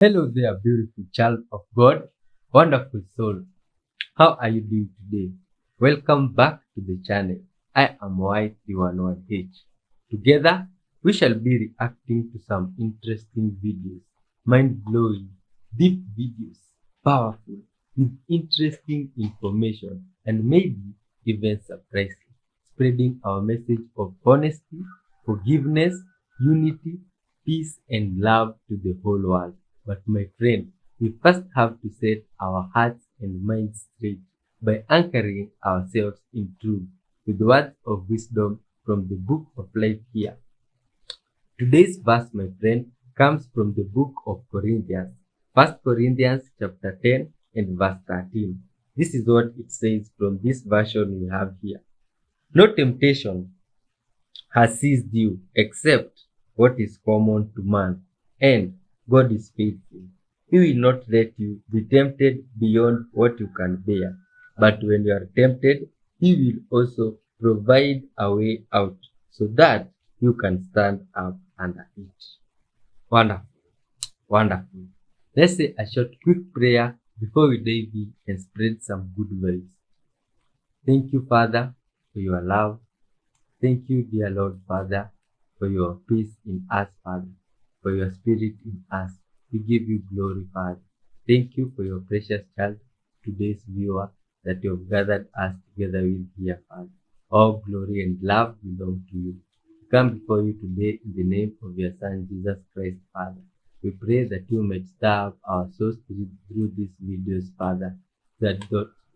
Hello there, beautiful child of God, wonderful soul. How are you doing today? Welcome back to the channel. I am Y311H. Together, we shall be reacting to some interesting videos, mind-blowing, deep videos, powerful, with interesting information, and maybe even surprising, spreading our message of honesty, forgiveness, unity, peace, and love to the whole world. But my friend, we first have to set our hearts and minds straight by anchoring ourselves in truth with words of wisdom from the book of life here. Today's verse, my friend, comes from the book of Corinthians, 1 Corinthians chapter 10 and verse 13. This is what it says from this version we have here. No temptation has seized you except what is common to man, and God is faithful. He will not let you be tempted beyond what you can bear, but when you are tempted, He will also provide a way out so that you can stand up under it. Wonderful, wonderful. Let's say a short, quick prayer before we dive in and spread some good vibes. Thank you, Father, for your love. Thank you, dear Lord Father, for your peace in us, Father, for your spirit in us. We give you glory, Father. Thank you for your precious child, today's viewer, that you have gathered us together with here, Father. All glory and love belong to you. We come before you today in the name of your Son, Jesus Christ, Father. We pray that you may stir up our souls through these videos, Father, that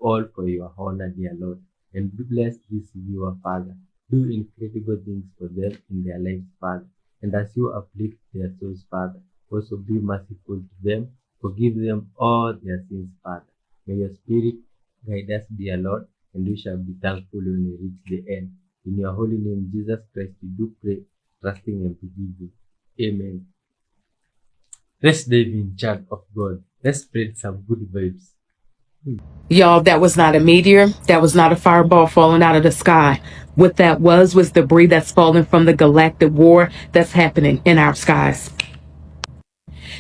all for your honor, dear Lord. And bless this viewer, Father. Do incredible things for them in their lives, Father. And as you uplift their souls, Father, also be merciful to them. Forgive them all their sins, Father. May your spirit guide us, dear Lord, and we shall be thankful when we reach the end. In your holy name, Jesus Christ, we do pray, trusting and believing. Amen. Let's dive in, child of God. Let's spread some good vibes. Y'all, that was not a meteor. That was not a fireball falling out of the sky. What that was debris that's falling from the galactic war that's happening in our skies.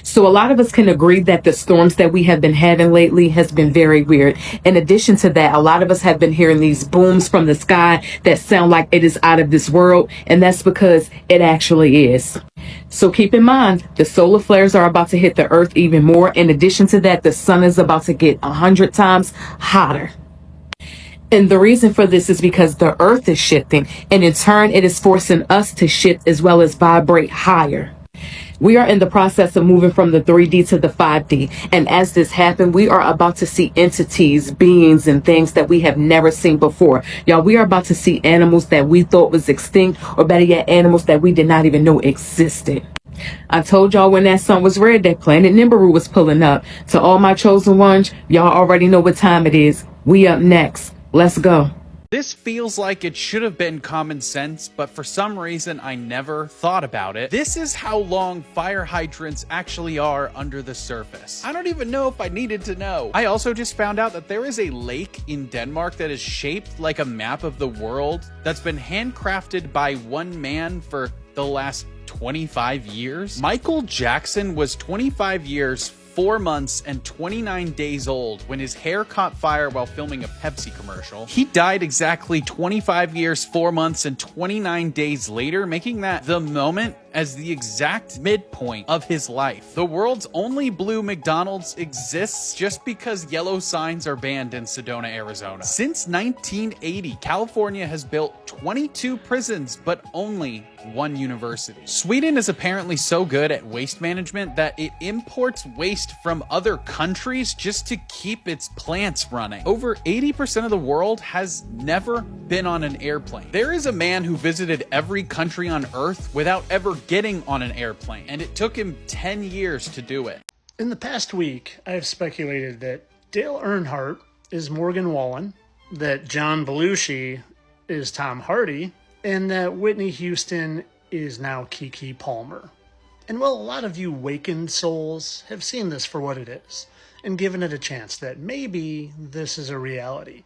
So a lot of us can agree that the storms that we have been having lately has been very weird. In addition to that, a lot of us have been hearing these booms from the sky that sound like it is out of this world, and that's because it actually is. So keep in mind, the solar flares are about to hit the earth even more. In addition to that, the sun is about to get 100 times hotter. And the reason for this is because the earth is shifting, and in turn, it is forcing us to shift as well as vibrate higher. We are in the process of moving from the 3D to the 5D. And as this happens, we are about to see entities, beings, and things that we have never seen before. Y'all, we are about to see animals that we thought was extinct, or better yet, animals that we did not even know existed. I told y'all when that sun was red that Planet Nibiru was pulling up. To all my chosen ones, y'all already know what time it is. We up next. Let's go. This feels like it should have been common sense, but for some reason I never thought about it. This is how long fire hydrants actually are under the surface. I don't even know if I needed to know. I also just found out that there is a lake in Denmark that is shaped like a map of the world that's been handcrafted by one man for the last 25 years. Michael Jackson was 25 years, 4 months, and 29 days old when his hair caught fire while filming a Pepsi commercial. He died exactly 25 years, 4 months, and 29 days later, making that the moment as the exact midpoint of his life. The world's only blue McDonald's exists just because yellow signs are banned in Sedona, Arizona. Since 1980, California has built 22 prisons, but only one university. Sweden is apparently so good at waste management that it imports waste from other countries just to keep its plants running. Over 80% of the world has never been on an airplane. There is a man who visited every country on Earth without ever getting on an airplane, and it took him 10 years to do it. In the past week, I have speculated that Dale Earnhardt is Morgan Wallen, that John Belushi is Tom Hardy, and that Whitney Houston is now Keke Palmer. And well, a lot of you wakened souls have seen this for what it is, and given it a chance that maybe this is a reality.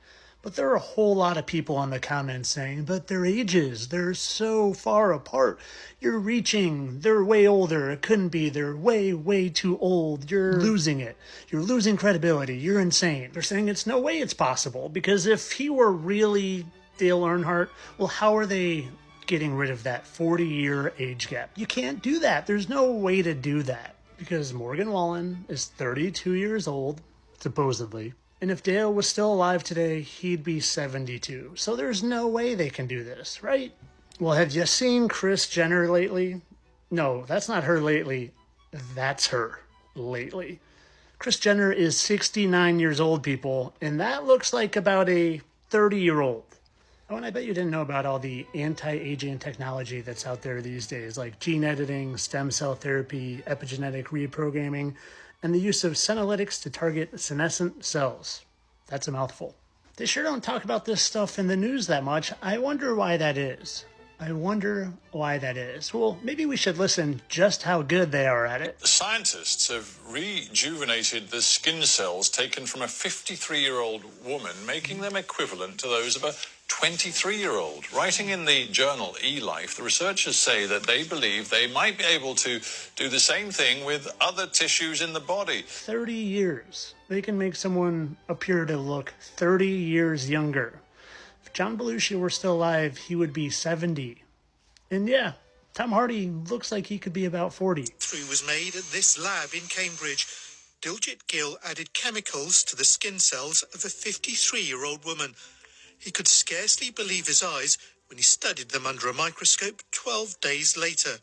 But there are a whole lot of people on the comments saying, but their ages, they're so far apart. You're reaching, they're way older. It couldn't be. They're way, way too old. You're losing it. You're losing credibility. You're insane. They're saying it's no way it's possible, because if he were really Dale Earnhardt, well, how are they getting rid of that 40-year age gap? You can't do that. There's no way to do that, because Morgan Wallen is 32 years old, supposedly. And if Dale was still alive today, he'd be 72. So there's no way they can do this, right? Well, have you seen Kris Jenner lately? No, that's not her lately. That's her lately. Kris Jenner is 69 years old, people, and that looks like about a 30-year-old. Oh, and I bet you didn't know about all the anti-aging technology that's out there these days, like gene editing, stem cell therapy, epigenetic reprogramming, and the use of senolytics to target senescent cells. That's a mouthful. They sure don't talk about this stuff in the news that much. I wonder why that is. Well, maybe we should listen just how good they are at it. Scientists have rejuvenated the skin cells taken from a 53-year-old woman, making them equivalent to those of a 23-year-old. Writing in the journal eLife, the researchers say that they believe they might be able to do the same thing with other tissues in the body. 30 years. They can make someone appear to look 30 years younger. If John Belushi were still alive, he would be 70. And yeah, Tom Hardy looks like he could be about 40. Was made at this lab in Cambridge. Diljit Gill added chemicals to the skin cells of a 53-year-old woman. He could scarcely believe his eyes when he studied them under a microscope 12 days later.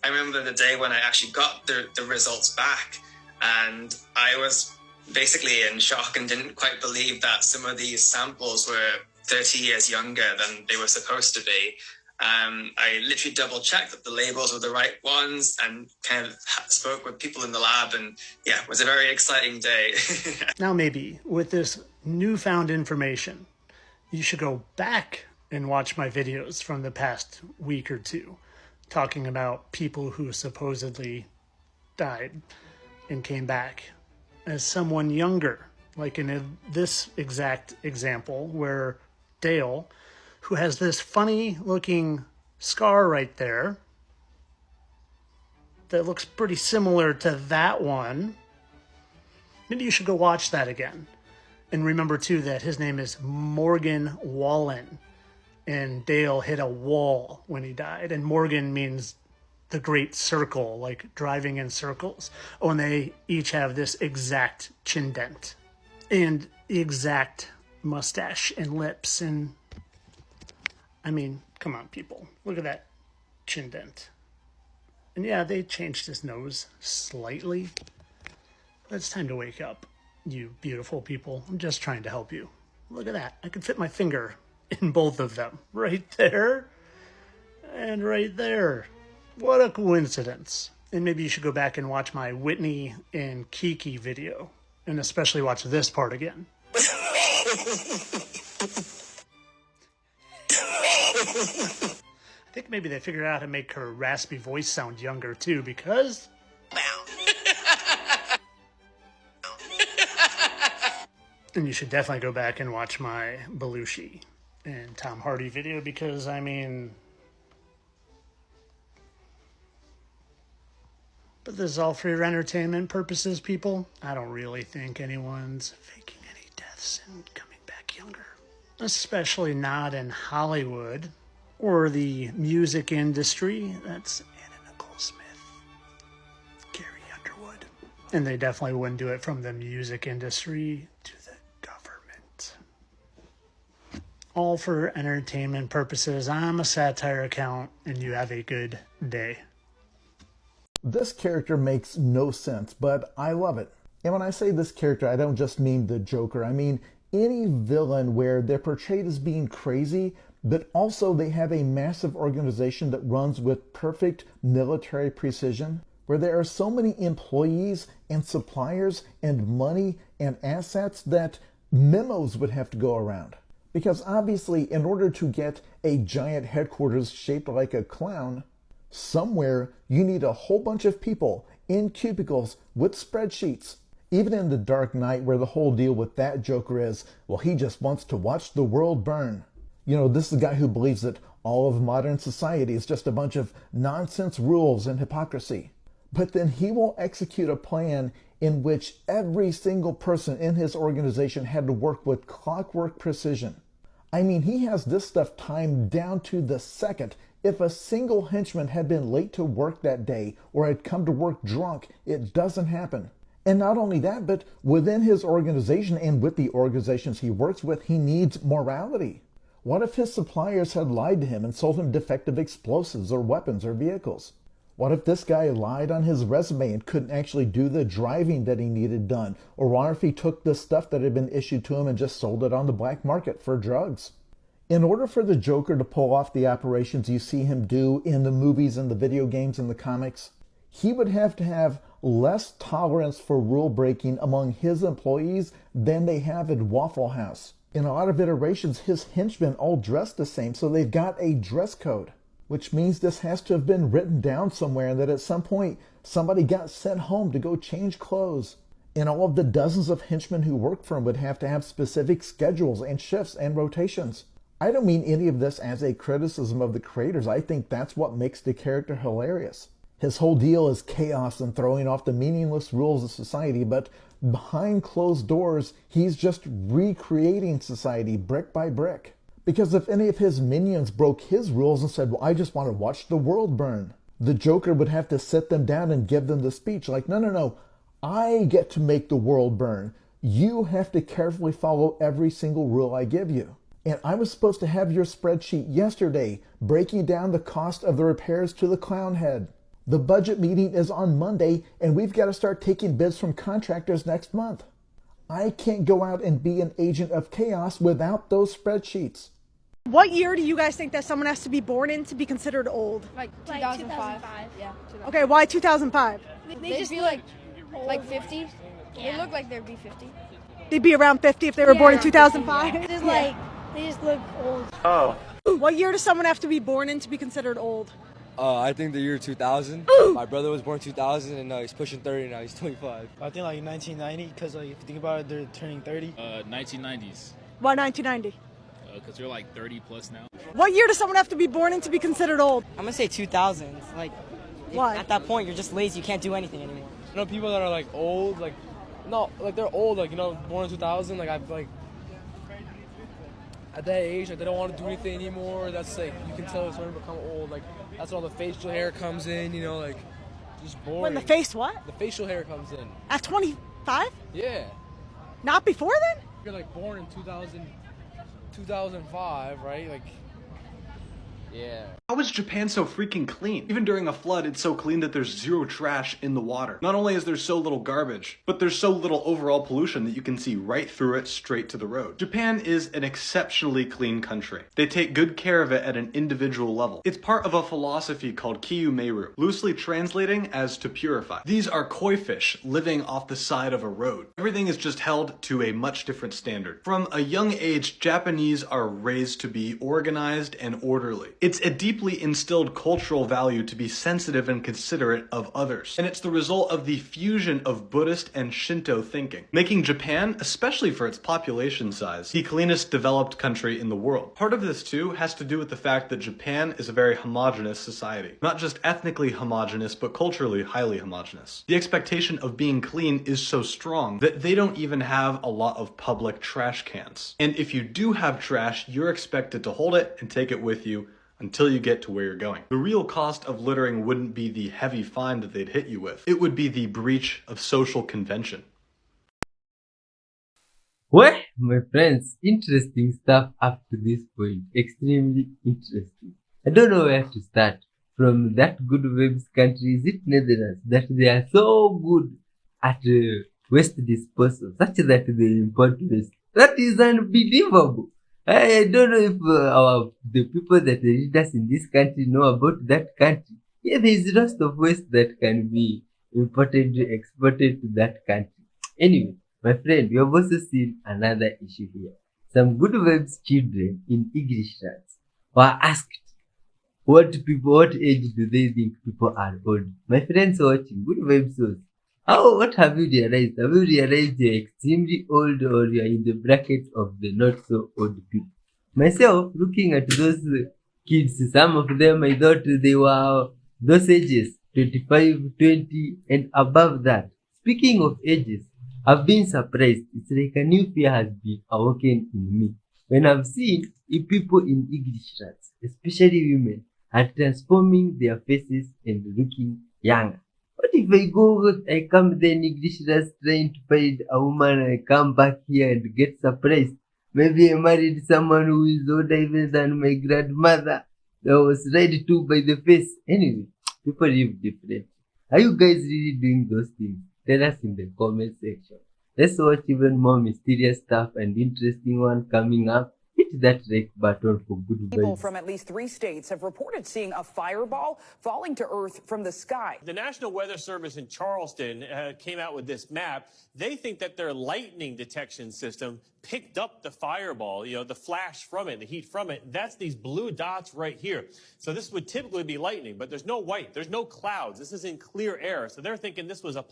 I remember the day when I actually got the results back, and I was basically in shock and didn't quite believe that some of these samples were 30 years younger than they were supposed to be. I literally double-checked that the labels were the right ones and kind of spoke with people in the lab, and yeah, it was a very exciting day. Now maybe, with this newfound information, you should go back and watch my videos from the past week or two, talking about people who supposedly died and came back as someone younger, like in this exact example where Dale, who has this funny looking scar right there that looks pretty similar to that one. Maybe you should go watch that again. And remember too that his name is Morgan Wallen, and Dale hit a wall when he died, and Morgan means the great circle, like driving in circles. Oh, and they each have this exact chin dent and the exact mustache and lips, and I mean, come on, people, look at that chin dent. And yeah, they changed his nose slightly, but it's time to wake up, you beautiful people. I'm just trying to help you. Look at that. I could fit my finger in both of them, right there and right there. What a coincidence. And maybe you should go back and watch my Whitney and Kiki video, and especially watch this part again. I think maybe they figured out how to make her raspy voice sound younger too, because and you should definitely go back and watch my Belushi and Tom Hardy video, because I mean, but this is all for your entertainment purposes, people. I don't really think anyone's faking any deaths and coming back younger, especially not in Hollywood or the music industry. That's Anna Nicole Smith, Carrie Underwood. And they definitely wouldn't do it from the music industry to the government. All for entertainment purposes. I'm a satire account, and you have a good day. This character makes no sense, but I love it. And when I say this character, I don't just mean the Joker. I mean any villain where they're portrayed as being crazy, but also they have a massive organization that runs with perfect military precision, where there are so many employees and suppliers and money and assets that memos would have to go around. Because obviously, in order to get a giant headquarters shaped like a clown, somewhere you need a whole bunch of people in cubicles with spreadsheets, Even in The Dark Knight, where the whole deal with that Joker is, well, he just wants to watch the world burn. You know, this is a guy who believes that all of modern society is just a bunch of nonsense rules and hypocrisy. But then he will execute a plan in which every single person in his organization had to work with clockwork precision. I mean, he has this stuff timed down to the second. If a single henchman had been late to work that day or had come to work drunk, it doesn't happen. And not only that, but within his organization and with the organizations he works with, he needs morality. What if his suppliers had lied to him and sold him defective explosives or weapons or vehicles? What if this guy lied on his resume and couldn't actually do the driving that he needed done? Or what if he took the stuff that had been issued to him and just sold it on the black market for drugs? In order for the Joker to pull off the operations you see him do in the movies and the video games and the comics, he would have to have less tolerance for rule breaking among his employees than they have at Waffle House. In a lot of iterations, his henchmen all dress the same, so they've got a dress code, which means this has to have been written down somewhere and that at some point somebody got sent home to go change clothes. And all of the dozens of henchmen who work for him would have to have specific schedules and shifts and rotations. I don't mean any of this as a criticism of the creators. I think that's what makes the character hilarious. His whole deal is chaos and throwing off the meaningless rules of society, but behind closed doors, he's just recreating society brick by brick. Because if any of his minions broke his rules and said, well, I just want to watch the world burn, the Joker would have to sit them down and give them the speech like, no, I get to make the world burn. You have to carefully follow every single rule I give you. And I was supposed to have your spreadsheet yesterday, breaking down the cost of the repairs to the clown head. The budget meeting is on Monday, and we've got to start taking bids from contractors next month. I can't go out and be an agent of chaos without those spreadsheets. What year do you guys think that someone has to be born in to be considered old? Like 2005. Yeah. 2005. Okay, why 2005? They just be like 50. Yeah. They look like they'd be 50. They'd be around 50 if they were born in 2005? Yeah. They just look old. Oh. What year does someone have to be born in to be considered old? I think the year 2000. My brother was born 2000 and he's pushing 30 now. He's 25. I think like 1990 because like, if you think about it, they're turning 30. 1990s. Why 1990? Because they're like 30 plus now. What year does someone have to be born in to be considered old? I'm gonna say 2000s. Like, why? At that point, you're just lazy. You can't do anything anymore. You know, people that are like old, like, no, like they're old, like, you know, born in 2000, like I've like, at that age, like they don't want to do anything anymore. That's like, you can tell it's starting to become old. Like, that's when all the facial hair comes in, you know, like, just boring. When the face what? The facial hair comes in. At 25? Yeah. Not before then? You're like born in 2005, right? Like, yeah. How is Japan so freaking clean? Even during a flood, it's so clean that there's zero trash in the water. Not only is there so little garbage, but there's so little overall pollution that you can see right through it straight to the road. Japan is an exceptionally clean country. They take good care of it at an individual level. It's part of a philosophy called Kiyu-Meiru, loosely translating as to purify. These are koi fish living off the side of a road. Everything is just held to a much different standard. From a young age, Japanese are raised to be organized and orderly. It's a deeply instilled cultural value to be sensitive and considerate of others. And it's the result of the fusion of Buddhist and Shinto thinking, making Japan, especially for its population size, the cleanest developed country in the world. Part of this too has to do with the fact that Japan is a very homogeneous society. Not just ethnically homogeneous, but culturally highly homogeneous. The expectation of being clean is so strong that they don't even have a lot of public trash cans. And if you do have trash, you're expected to hold it and take it with you until you get to where you're going. The real cost of littering wouldn't be the heavy fine that they'd hit you with. It would be the breach of social convention. Well, my friends, interesting stuff up to this point. Extremely interesting. I don't know where to start. From that good vibes country, is it Netherlands, that they are so good at waste disposal, such that they import waste. That is unbelievable. I don't know if the people that read us in this country know about that country. Yeah, there is lots of waste that can be imported, exported to that country. Anyway, my friend, we have also seen another issue here. Some good vibes children in English class were asked what age do they think people are old. My friends watching, good vibes was What have you realized? Have you realized you're extremely old or you're in the bracket of the not so old people? Myself, looking at those kids, some of them I thought they were those ages, 25, 20, and above that. Speaking of ages, I've been surprised. It's like a new fear has been awoken in me when I've seen if people in English rats, especially women, are transforming their faces and looking younger. What if I come there in English rats trying to find a woman and I come back here and get surprised? Maybe I married someone who is older even than my grandmother that was read to by the face. Anyway, people live different. Are you guys really doing those things? Tell us in the comment section. Let's watch even more mysterious stuff and interesting one coming up. Hit that like button for good People vibes. from at least 3 states have reported seeing a fireball falling to Earth from the sky. The National Weather Service in Charleston came out with this map. They think that their lightning detection system picked up the fireball, the flash from it, the heat from it. That's these blue dots right here. So this would typically be lightning, but there's no white, there's no clouds. This is in clear air. So they're thinking this was a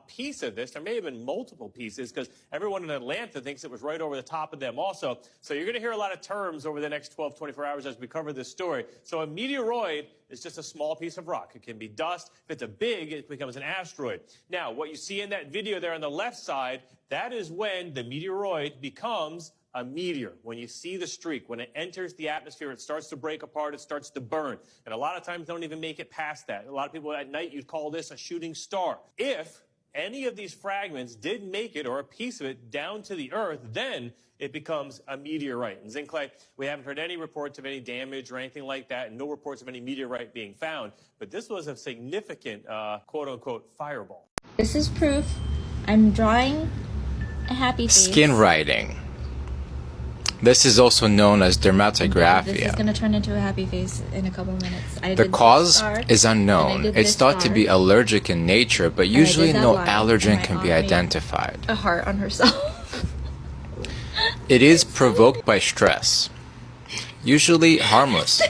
piece of this. There may have been multiple pieces because everyone in Atlanta thinks it was right over the top of them also. So you're going to hear a lot of terms over the next 12, 24 hours as we cover this story. So a meteoroid is just a small piece of rock. It can be dust. If it's a big, it becomes an asteroid. Now, what you see in that video there on the left side, that is when the meteoroid becomes a meteor. When you see the streak, when it enters the atmosphere, it starts to break apart, it starts to burn. And a lot of times don't even make it past that. A lot of people at night, you'd call this a shooting star. If any of these fragments did make it, or a piece of it, down to the Earth, then it becomes a meteorite. And Zinkley, we haven't heard any reports of any damage or anything like that, and no reports of any meteorite being found. But this was a significant, quote-unquote, fireball. This is proof. I'm drawing a happy face. Skin writing. This is also known as This is dermatographia. going to turn into a happy face in a couple minutes. I The did cause this star, is and I unknown. did It's this thought to star, be allergic in nature, but and I did usually that no line, allergen and can my be aunt made identified. a heart on herself. It is provoked by stress, usually harmless.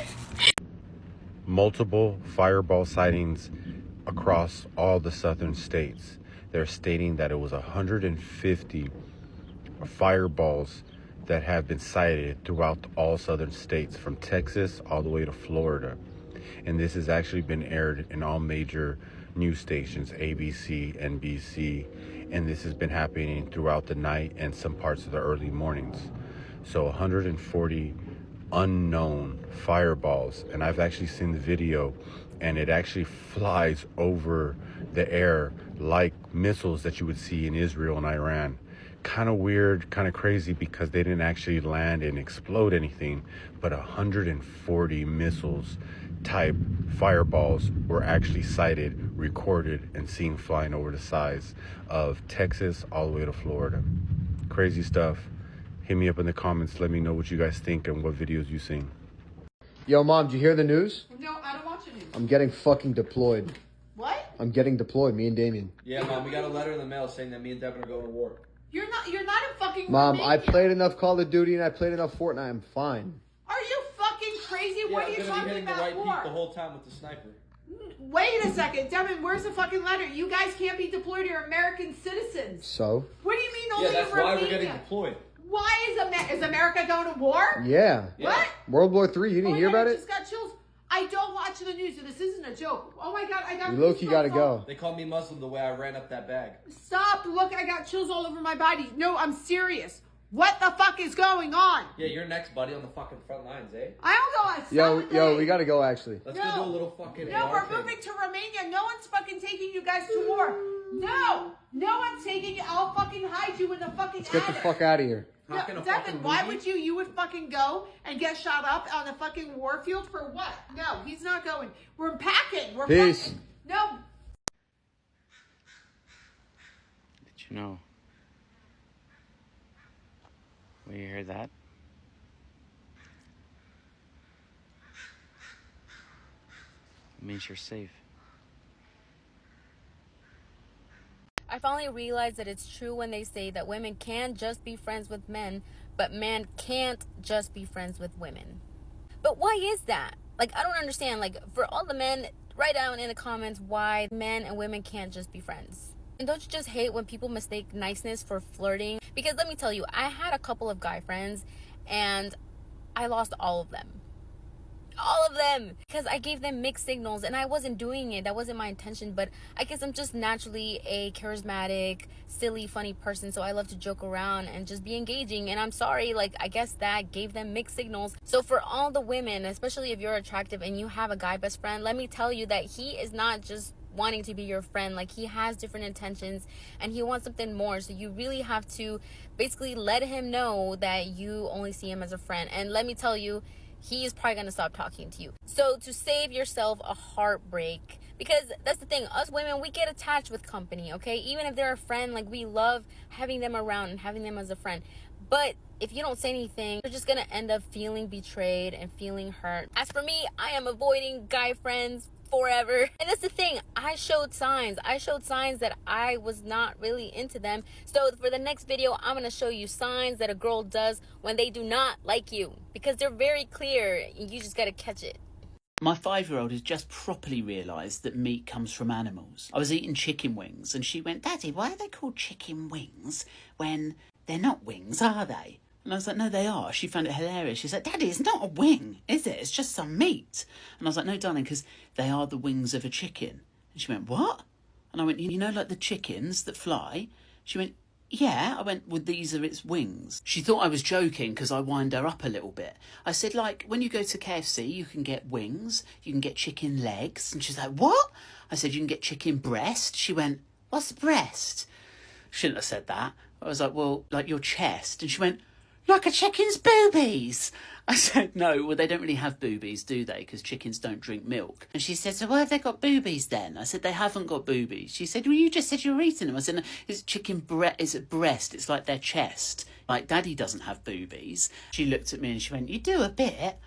Multiple fireball sightings across all the southern states. They're stating that it was 150 fireballs that have been sighted throughout all southern states, from Texas all the way to Florida. And this has actually been aired in all major news stations, ABC, NBC, and this has been happening throughout the night and some parts of the early mornings. So 140 unknown fireballs, and I've actually seen the video, and it actually flies over the air like missiles that you would see in Israel and Iran. Kind of weird, kind of crazy, because they didn't actually land and explode anything, but 140 missiles type fireballs were actually sighted, recorded, and seen flying over the sides of Texas all the way to Florida. Crazy stuff. Hit me up in the comments. Let me know what you guys think and what videos you've seen. Yo, Mom, did you hear the news? No, I don't watch the news. I'm getting fucking deployed. What? I'm getting deployed, me and Damien. Yeah, Mom, we got a letter in the mail saying that me and Devin are going to war. You're not in fucking Mom, I Romania. played enough Call of Duty and I played enough Fortnite. I'm fine. Are you fucking crazy? What are you talking about war? The whole time with the sniper. Wait a second, Devin, where's the fucking letter? You guys can't be deployed. You're American citizens. So? What do you mean only Yeah, that's in why Romania? we're getting deployed. Why is America going to war? Yeah. What? World War III, you didn't hear about I it? just got chills. I don't watch the news, so this isn't a joke. Oh my god, I got You low-key goosebumps gotta all- go. They called me Muslim the way I ran up that bag. Stop! Look, I got chills all over my body. No, I'm serious. What the fuck is going on? Yeah, you're next, buddy, on the fucking front lines, eh? I don't go on. Yo, we gotta go actually. Let's go do a little fucking No, war we're moving to Romania. No one's fucking taking you guys to war. No one's taking you. I'll fucking hide you in the fucking Let's get the attic. fuck out of here. No, Devin, why would you would fucking go and get shot up on the fucking war field for what? No, he's not going. We're packing. We're Peace. packing. No. Did you know? When you hear that? It means you're safe. I finally realized that it's true when they say that women can just be friends with men, but men can't just be friends with women. But why is that? Like, I don't understand. Like, for all the men write down in the comments why men and women can't just be friends. And don't you just hate when people mistake niceness for flirting? Because let me tell you, I had a couple of guy friends and I lost all of them. All of them, because I gave them mixed signals and I wasn't doing it. That wasn't my intention, but I guess I'm just naturally a charismatic, silly, funny person, so I love to joke around and just be engaging. And I'm sorry, like, I guess that gave them mixed signals. So for all the women, especially if you're attractive and you have a guy best friend, let me tell you that he is not just wanting to be your friend. Like, he has different intentions and he wants something more. So you really have to basically let him know that you only see him as a friend. And let me tell you, he is probably going to stop talking to you. So to save yourself a heartbreak, because that's the thing, us women, we get attached with company, okay? Even if they're a friend, like, we love having them around and having them as a friend. But if you don't say anything, you're just going to end up feeling betrayed and feeling hurt. As for me, I am avoiding guy friends forever. And that's the thing, I showed signs that I was not really into them. So for the next video, I'm going to show you signs that a girl does when they do not like you, because they're very clear. You just got to catch it. My 5-year-old has just properly realised that meat comes from animals. I was eating chicken wings and she went, "Daddy, why are they called chicken wings when they're not wings, are they?" And I was like, "No, they are." She found it hilarious. She's like, "Daddy, it's not a wing, is it? It's just some meat." And I was like, "No, darling, because they are the wings of a chicken." And she went, "What?" And I went, "You know, like the chickens that fly?" She went, "Yeah." I went, "Well, these are its wings." She thought I was joking because I wind her up a little bit. I said, like, when you go to KFC, you can get wings, you can get chicken legs. And she's like, "What?" I said, "You can get chicken breast." She went, "What's breast?" Shouldn't have said that. I was like, "Well, like your chest." And she went, "Like a chicken's boobies." I said, "No, well, they don't really have boobies, do they? Because chickens don't drink milk." And she said, "So why have they got boobies then?" I said, "They haven't got boobies." She said, "Well, you just said you were eating them." I said, "No, it's chicken it's a breast. It's like their chest. Like, Daddy doesn't have boobies." She looked at me and she went, "You do a bit."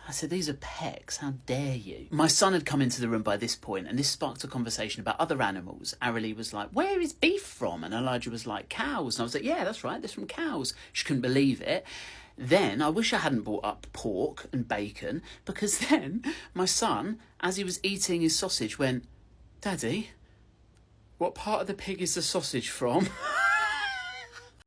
I said, "These are pecs, how dare you?" My son had come into the room by this point and this sparked a conversation about other animals. Arilee was like, "Where is beef from?" And Elijah was like, "Cows." And I was like, "Yeah, that's right, they're from cows." She couldn't believe it. Then I wish I hadn't brought up pork and bacon, because then my son, as he was eating his sausage, went, "Daddy, what part of the pig is the sausage from?"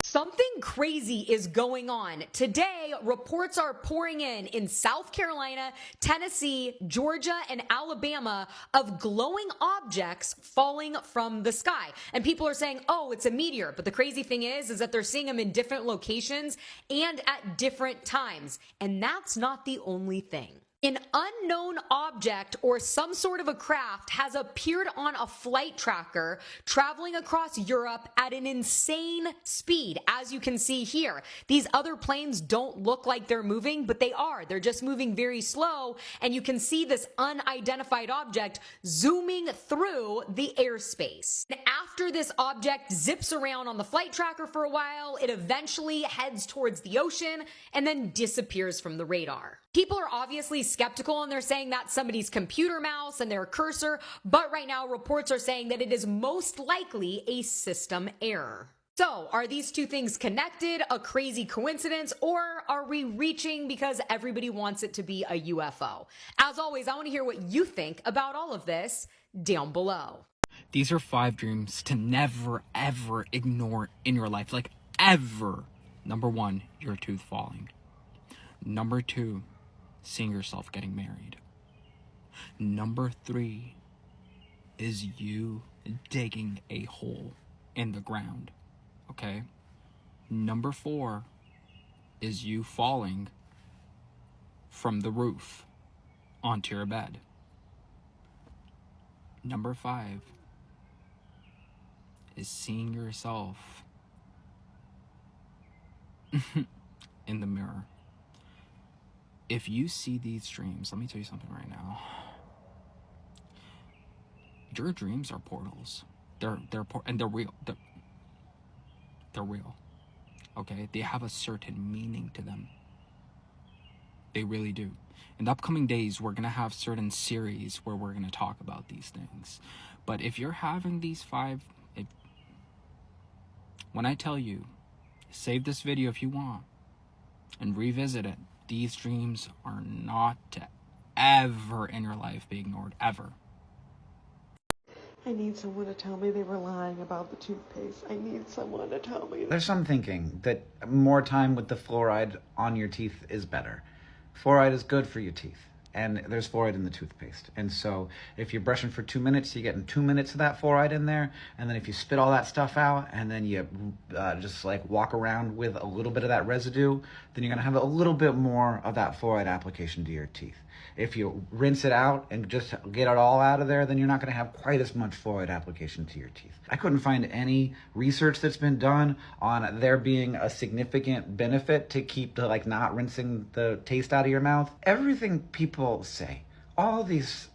Something crazy is going on. Today, reports are pouring in South Carolina, Tennessee, Georgia, and Alabama of glowing objects falling from the sky. And people are saying, "Oh, it's a meteor." But the crazy thing is that they're seeing them in different locations and at different times. And that's not the only thing. An unknown object or some sort of a craft has appeared on a flight tracker traveling across Europe at an insane speed, as you can see here. These other planes don't look like they're moving, but they are. They're just moving very slow, and you can see this unidentified object zooming through the airspace. After this object zips around on the flight tracker for a while, it eventually heads towards the ocean and then disappears from the radar. People are obviously skeptical and they're saying that's somebody's computer mouse and their cursor, but right now reports are saying that it is most likely a system error. So, are these two things connected, a crazy coincidence, or are we reaching because everybody wants it to be a UFO? As always, I want to hear what you think about all of this down below. These are 5 dreams to never, ever ignore in your life. Like, ever. Number 1, your tooth falling. Number 2, seeing yourself getting married. Number 3 is you digging a hole in the ground. Okay? Number 4 is you falling from the roof onto your bed. Number 5 is seeing yourself in the mirror. If you see these dreams, let me tell you something right now. Your dreams are portals. They're real. They're real. Okay? They have a certain meaning to them. They really do. In the upcoming days, we're going to have certain series where we're going to talk about these things. But if you're having these 5, when I tell you, save this video if you want and revisit it. These dreams are not to ever in your life be ignored, ever. I need someone to tell me they were lying about the toothpaste. I need someone to tell me. There's some thinking that more time with the fluoride on your teeth is better. Fluoride is good for your teeth, and there's fluoride in the toothpaste. And so if you're brushing for 2 minutes, you're getting 2 minutes of that fluoride in there. And then if you spit all that stuff out and then you just like walk around with a little bit of that residue, then you're gonna have a little bit more of that fluoride application to your teeth. If you rinse it out and just get it all out of there, then you're not going to have quite as much fluoride application to your teeth. I couldn't find any research that's been done on there being a significant benefit to keep the not rinsing the taste out of your mouth. Everything people say, almost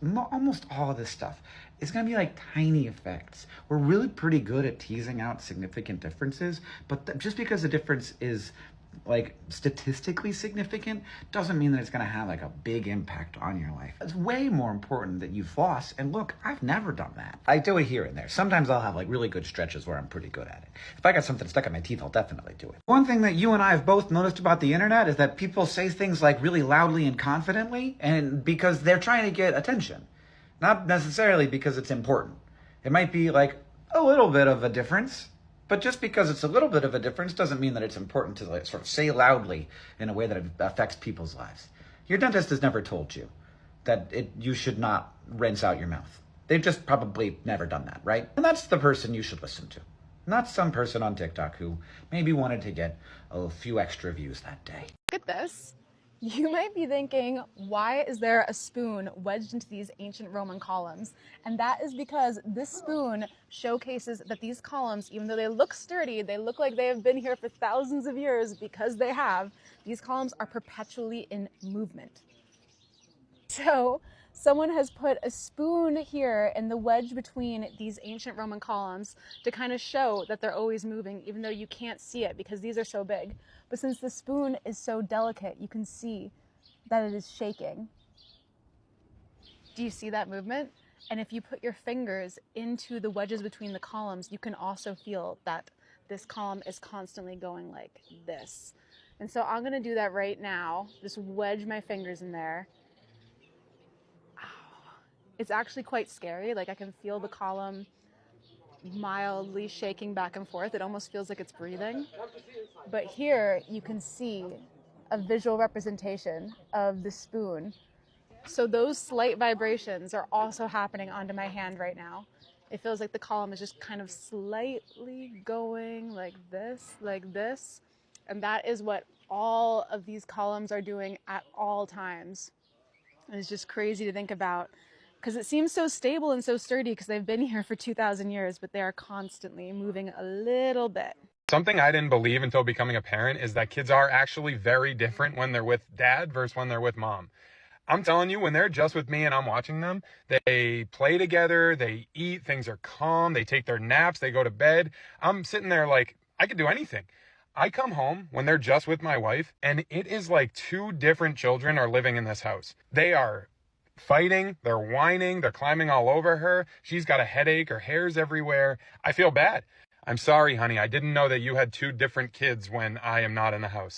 all of this stuff, is going to be like tiny effects. We're really pretty good at teasing out significant differences, but just because the difference is like statistically significant doesn't mean that it's going to have like a big impact on your life. It's way more important that you floss. And look, I've never done that. I do it here and there. Sometimes I'll have like really good stretches where I'm pretty good at it. If I got something stuck in my teeth, I'll definitely do it. One thing that you and I have both noticed about the internet is that people say things like really loudly and confidently, and because they're trying to get attention, not necessarily because it's important. It might be like a little bit of a difference, but just because it's a little bit of a difference doesn't mean that it's important to like sort of say loudly in a way that it affects people's lives. Your dentist has never told you that you should not rinse out your mouth. They've just probably never done that, right? And that's the person you should listen to, not some person on TikTok who maybe wanted to get a few extra views that day. Look at this. You might be thinking, why is there a spoon wedged into these ancient Roman columns? And that is because this spoon showcases that these columns, even though they look sturdy, they look like they have been here for thousands of years because they have, these columns are perpetually in movement. So someone has put a spoon here in the wedge between these ancient Roman columns to kind of show that they're always moving, even though you can't see it because these are so big. But since the spoon is so delicate, you can see that it is shaking. Do you see that movement? And if you put your fingers into the wedges between the columns, you can also feel that this column is constantly going like this. And so I'm gonna do that right now. Just wedge my fingers in there. It's actually quite scary. Like I can feel the column mildly shaking back and forth. It almost feels like it's breathing. But here you can see a visual representation of the spoon. So those slight vibrations are also happening onto my hand right now. It feels like the column is just kind of slightly going like this, and that is what all of these columns are doing at all times. And it's just crazy to think about, because it seems so stable and so sturdy because they've been here for 2,000 years, but they are constantly moving a little bit. Something I didn't believe until becoming a parent is that kids are actually very different when they're with dad versus when they're with mom. I'm telling you, when they're just with me and I'm watching them, they play together, they eat, things are calm, they take their naps, they go to bed. I'm sitting there like, I could do anything. I come home when they're just with my wife, and it is like two different children are living in this house. They are fighting, they're whining, they're climbing all over her. She's got a headache, her hair's everywhere. I feel bad. I'm sorry, honey. I didn't know that you had two different kids when I am not in the house.